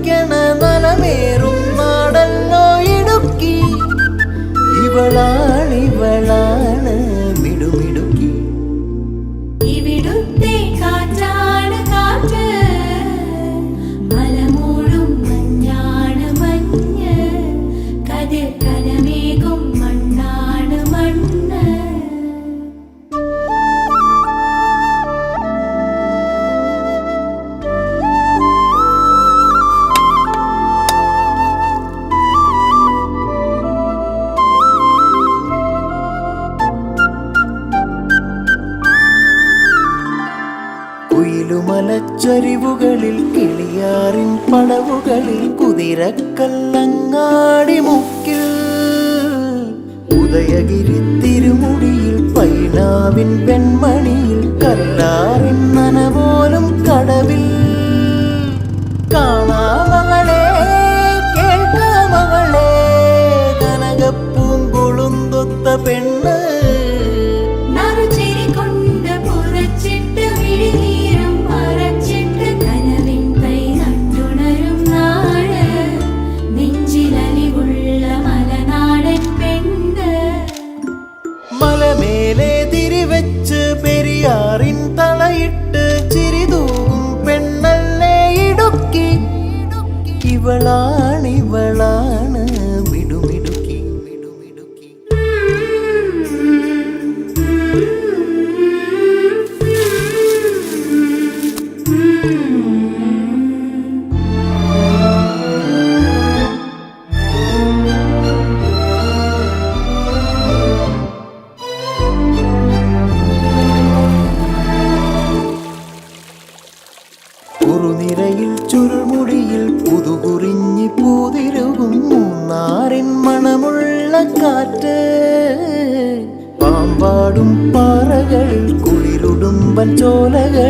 കളിക്കണ നലമേറും നാടല്ലോ ഇടുക്കി. ഇവളാണ് മിടുമിടുക്കി. ഇവിടുത്തെ കാറ്റാണ് കാറ്റ്, മലമൂടും മഞ്ഞാണ് മഞ്ഞ്, കതിർ കലമേകും മണ്ണാണ് മണ്ണ്. കുയിലുമലച്ചരിവുകളിൽ കിളിയാറിൻ പടവുകളിൽ കുതിരക്കല്ലങ്ങാടി മുക്കിൽ, ഉദയഗിരി തിരുമുടിയിൽ പൈനാവിൻ പെൺമണിയിൽ കല്ലാറിൻ നനപോലും കടവിൽ. കാണാമകളെ കേൾക്കാമകളെ കനകപ്പൂങ്കുളുന്തൊത്ത പെണ്ണ്. മലമേലെ തിരിവെച്ച് പെരിയാറിൻ തളയിട്ട് ചിരിതൂകും പെണ്ണല്ലേ ഇടുക്കി. ഇവളാണ് മിടുമിടുക്കി. കുറുനിരയിൽ ചുരുൾമുടിയിൽ പുതുകുറിഞ്ഞി പൂതിരുകും മൂന്നാറിൻ മണമുള്ള കാറ്റ്, പാമ്പാടും പാറകളിൽ കുളിരുടുമ്പൻ ചോലകൾ.